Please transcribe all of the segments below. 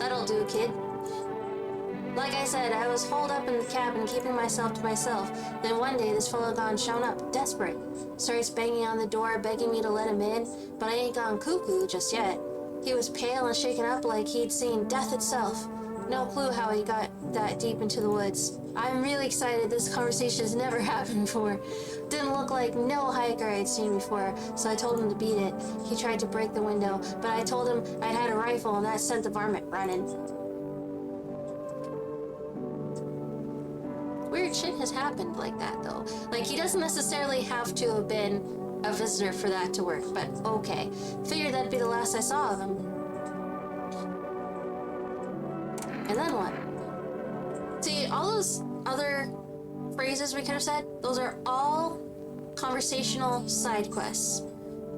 That'll do, kid. Like I said, I was holed up in the cabin keeping myself to myself. Then one day this fellow gone shown up, desperate. Starts banging on the door, begging me to let him in, but I ain't gone cuckoo just yet. He was pale and shaken up like he'd seen death itself. No clue how he got that deep into the woods. I'm really excited. This conversation has never happened before. Didn't look like no hiker I'd seen before, so I told him to beat it. He tried to break the window, but I told him I'd had a rifle and that sent the varmint running. Weird shit has happened like that, though. Like, he doesn't necessarily have to have been a visitor for that to work, but okay. Figured that'd be the last I saw of him. And then what? See, all those other phrases we could have said, those are all conversational side quests.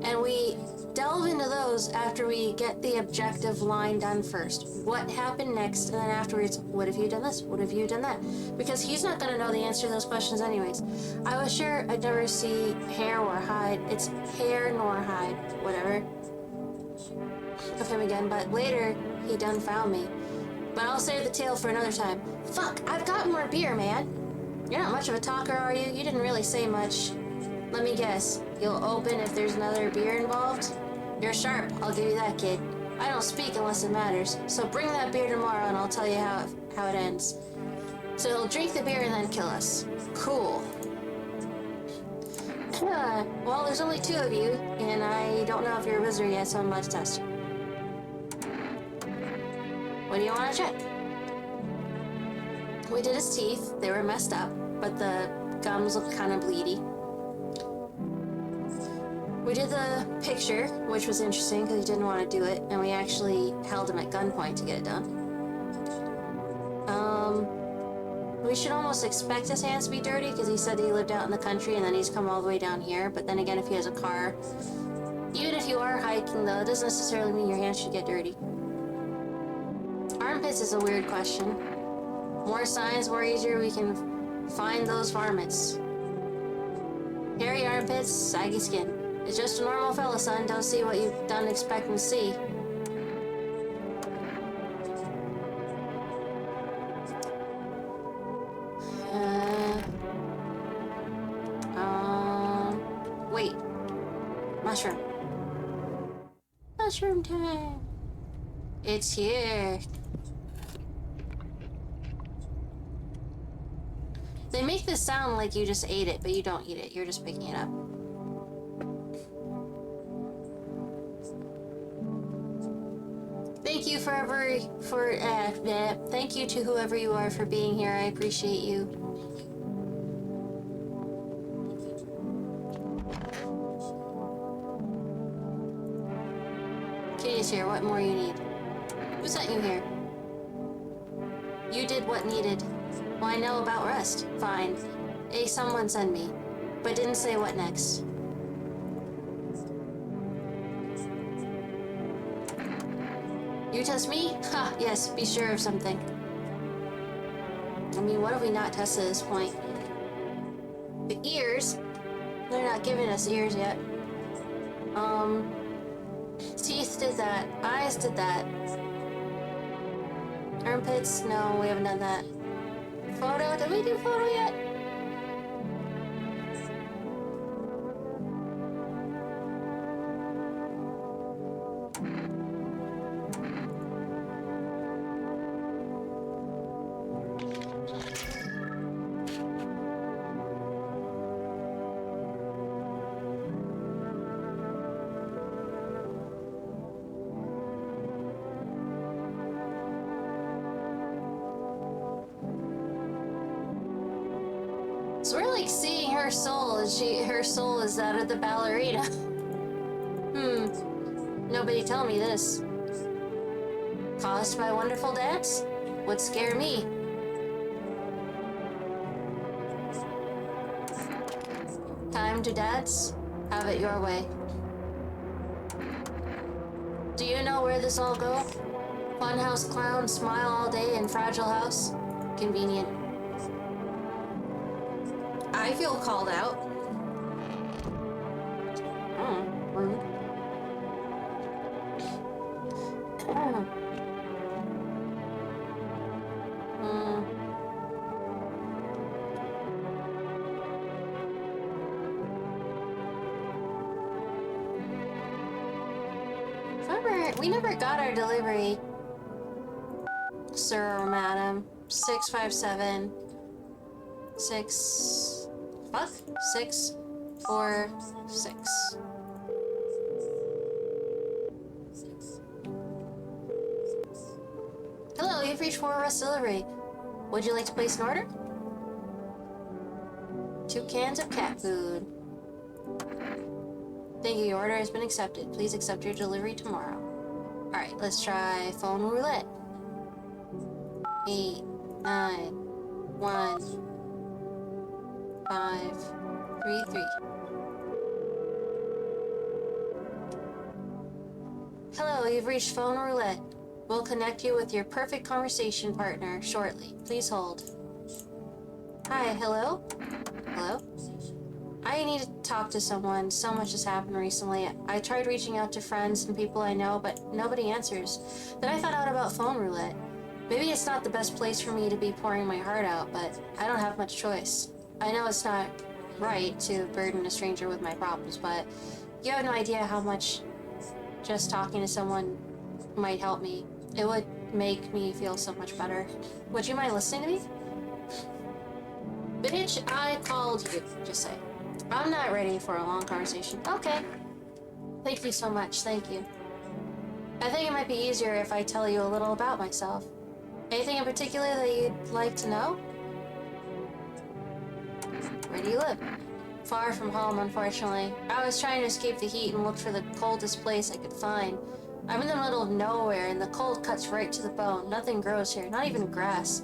And we delve into those after we get the objective line done first. What happened next, and then afterwards, what have you done this? What have you done that? Because he's not going to know the answer to those questions anyways. I was sure I'd never see hair or hide. It's hair nor hide, whatever. Of him again, but later, he done found me. But I'll save the tale for another time. Fuck, I've got more beer, man. You're not much of a talker, are you? You didn't really say much. Let me guess. You'll open if there's another beer involved? You're sharp, I'll give you that, kid. I don't speak unless it matters. So bring that beer tomorrow and I'll tell you how it ends. So he'll drink the beer and then kill us. Cool. Well, there's only 2 of you, and I don't know if you're a wizard yet, so I'm about to test you. What do you want to check? We did his teeth. They were messed up, but the gums looked kind of bleedy. We did the picture, which was interesting because he didn't want to do it, and we actually held him at gunpoint to get it done. We should almost expect his hands to be dirty because he said he lived out in the country and then he's come all the way down here. But then again, if he has a car, even if you are hiking though, it doesn't necessarily mean your hands should get dirty. Armpits is a weird question. More signs, more easier we can find those varmints. Hairy armpits, saggy skin. It's just a normal fella, son. Don't see what you done expecting to see. Wait. Mushroom. Mushroom time. It's here. They make this sound like you just ate it, but you don't eat it. You're just picking it up. Thank you thank you to whoever you are for being here. I appreciate you. Katie's here. What more you need? Who sent you here? You did what needed. Well, I know about rest. Fine. Someone sent me, but didn't say what next. You test me? Ha, yes, be sure of something. I mean, what have we not tested at this point? The ears? They're not giving us ears yet. Teeth did that. Eyes did that. Armpits? No, we haven't done that. Photo? Did we do photo yet? So we're like seeing her soul, and her soul is that of the ballerina. Nobody tell me this. Caused by wonderful dance? Would scare me. Time to dance? Have it your way. Do you know where this all go? Funhouse clown, smile all day in fragile house? Convenient. I feel called out. Rude. We never got our delivery, sir or madam. 657 646. Hello, you've reached for Rest Delivery. Would you like to place an order? 2 cans of cat food. Thank you, your order has been accepted. Please accept your delivery tomorrow. Alright, let's try phone roulette. 8, 9, 1, 5, 3, 3. Hello, you've reached phone roulette. We'll connect you with your perfect conversation partner shortly. Please hold. Hi, hello? Hello? I need to talk to someone. So much has happened recently. I tried reaching out to friends and people I know, but nobody answers. Then I found out about phone roulette. Maybe it's not the best place for me to be pouring my heart out, but I don't have much choice. I know it's not right to burden a stranger with my problems, but you have no idea how much just talking to someone might help me. It would make me feel so much better. Would you mind listening to me? Bitch, I called you. Just say. I'm not ready for a long conversation. Okay. Thank you so much. Thank you. I think it might be easier if I tell you a little about myself. Anything in particular that you'd like to know? Where do you live? Far from home, unfortunately. I was trying to escape the heat and looked for the coldest place I could find. I'm in the middle of nowhere, and the cold cuts right to the bone. Nothing grows here, not even grass.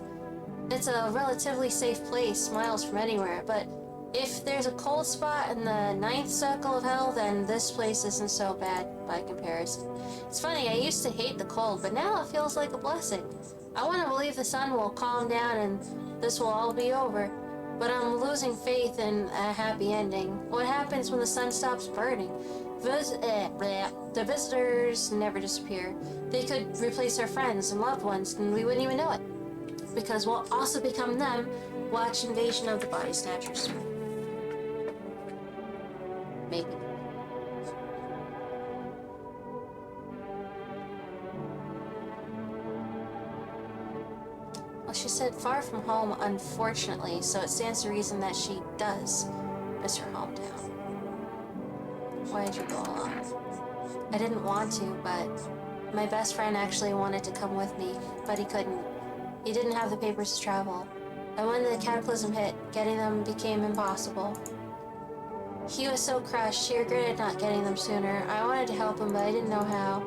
It's a relatively safe place, miles from anywhere, but if there's a cold spot in the 9th circle of hell, then this place isn't so bad by comparison. It's funny, I used to hate the cold, but now it feels like a blessing. I want to believe the sun will calm down and this will all be over, but I'm losing faith in a happy ending. What happens when the sun stops burning? The visitors never disappear. They could replace our friends and loved ones, and we wouldn't even know it. Because we'll also become them. Watch Invasion of the Body Snatchers. Maybe. Well, she said far from home, unfortunately, so it stands to reason that she does miss her hometown. Why did you go along? I didn't want to, but my best friend actually wanted to come with me, but he couldn't. He didn't have the papers to travel, and when the cataclysm hit, getting them became impossible. He was so crushed, he regretted not getting them sooner. I wanted to help him, but I didn't know how.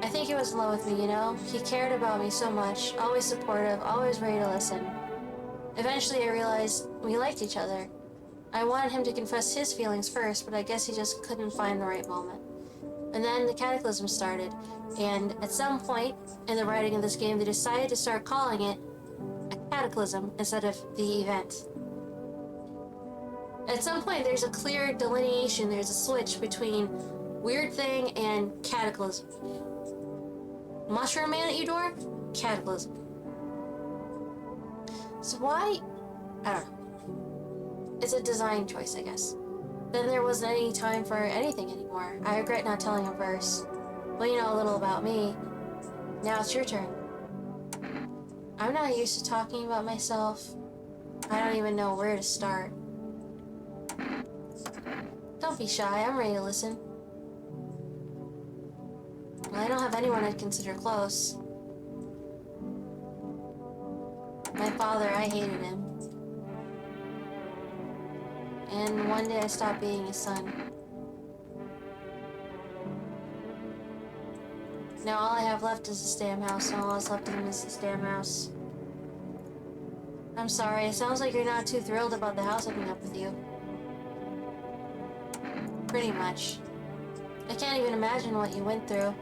I think he was in love with me, you know? He cared about me so much, always supportive, always ready to listen. Eventually I realized we liked each other. I wanted him to confess his feelings first, but I guess he just couldn't find the right moment. And then the cataclysm started, and at some point in the writing of this game, they decided to start calling it a cataclysm instead of the event. At some point, there's a clear delineation, there's a switch between weird thing and cataclysm. Mushroom man at your door? Cataclysm. So why? I don't know. It's a design choice, I guess. Then there wasn't any time for anything anymore. I regret not telling him first. Well, you know a little about me. Now it's your turn. I'm not used to talking about myself. I don't even know where to start. Don't be shy, I'm ready to listen. Well, I don't have anyone I'd consider close. My father, I hated him. And one day I stopped being his son. Now all I have left is this damn house, and all that's left of him is this damn house. I'm sorry, it sounds like you're not too thrilled about the house opening up with you. Pretty much. I can't even imagine what you went through.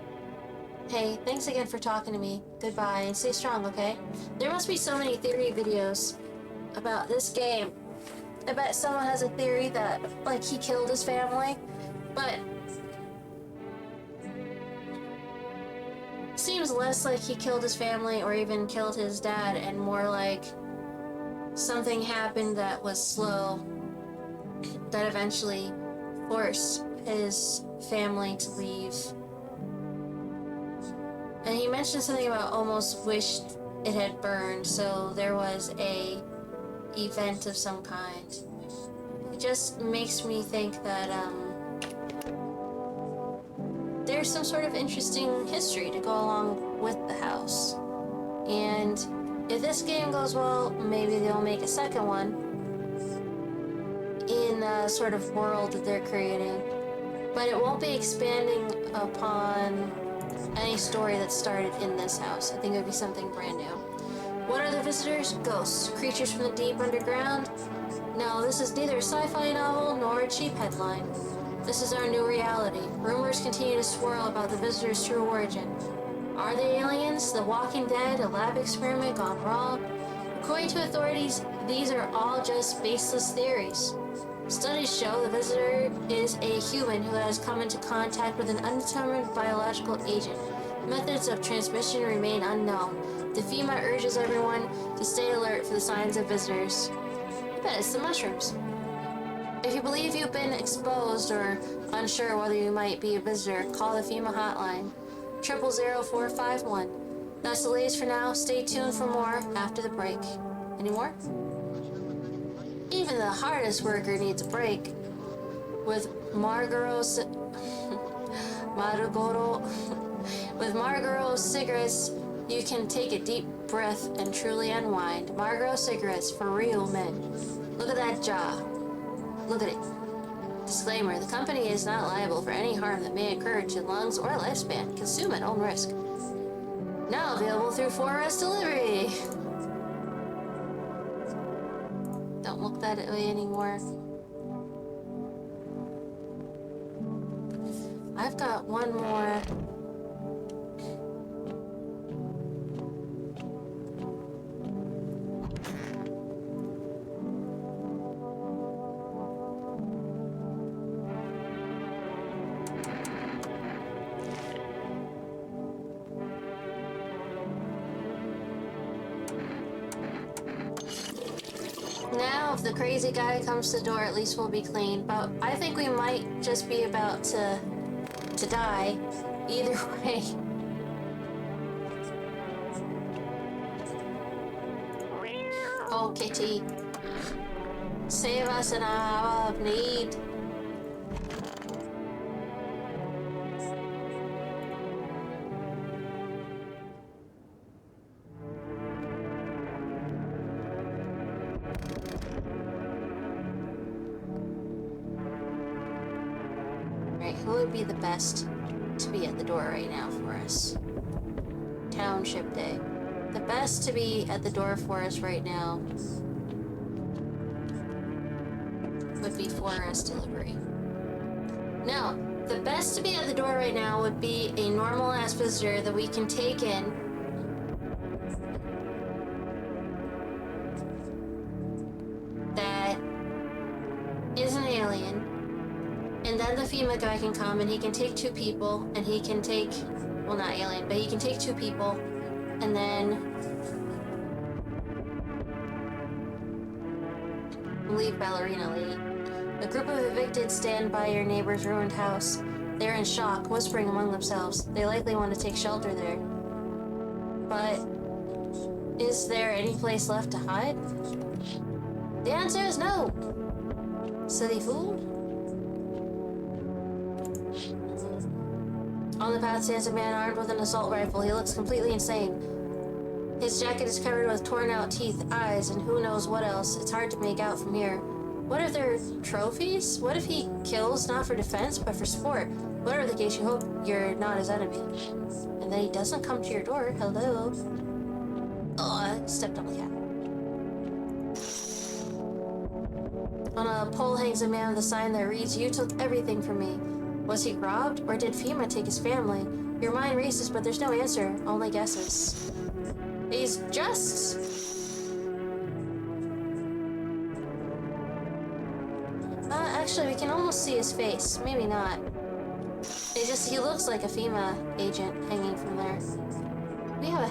Hey, thanks again for talking to me. Goodbye, and stay strong, okay? There must be so many theory videos about this game. I bet someone has a theory that, like, he killed his family, but seems less like he killed his family or even killed his dad, and more like something happened that was slow that eventually forced his family to leave. And he mentioned something about almost wished it had burned, so there was a event of some kind. It just makes me think that there's some sort of interesting history to go along with the house. And if this game goes well, maybe they'll make a second one in the sort of world that they're creating. But it won't be expanding upon any story that started in this house. I think it would be something brand new. What are the visitors? Ghosts. Creatures from the deep underground? No, this is neither a sci-fi novel nor a cheap headline. This is our new reality. Rumors continue to swirl about the visitors' true origin. Are they aliens? The Walking Dead? A lab experiment gone wrong? According to authorities, these are all just baseless theories. Studies show the visitor is a human who has come into contact with an undetermined biological agent. Methods of transmission remain unknown. The FEMA urges everyone to stay alert for the signs of visitors. I bet it's the mushrooms. If you believe you've been exposed or unsure whether you might be a visitor, call the FEMA hotline, 000451. That's the latest for now. Stay tuned for more after the break. Any more? Even the hardest worker needs a break. With Marlboro cigarettes, you can take a deep breath and truly unwind. Marlboro cigarettes for real men. Look at that jaw. Look at it. Disclaimer, the company is not liable for any harm that may occur to lungs or lifespan. Consume at own risk. Now available through 4S delivery. Don't look that way anymore. I've got one more. Now, if the crazy guy comes to the door, at least we'll be clean. But I think we might just be about to die. Either way. Oh, kitty. Save us in a hour of need. Who would be the best to be at the door right now for us? Township Day. The best to be at the door for us right now would be 4S delivery. No, the best to be at the door right now would be a normal ass visitor that we can take in. That is an alien. And then the FEMA guy can come and he can take 2 people and he can take, well, not alien, but he can take 2 people and then leave ballerina lady. A group of evicted stand by your neighbor's ruined house. They're in shock, whispering among themselves. They likely want to take shelter there. But is there any place left to hide? The answer is no. Silly fool. On the path stands a man armed with an assault rifle. He looks completely insane. His jacket is covered with torn out teeth, eyes, and who knows what else. It's hard to make out from here. What if they're trophies? What if he kills not for defense, but for sport? Whatever the case, you hope you're not his enemy. And then he doesn't come to your door. Hello? Oh, I stepped on the cat. On a pole hangs a man with a sign that reads, "You took everything from me." Was he robbed, or did FEMA take his family? Your mind races, but there's no answer, only guesses. He's just... actually, we can almost see his face. Maybe not. He looks like a FEMA agent hanging from there. We have a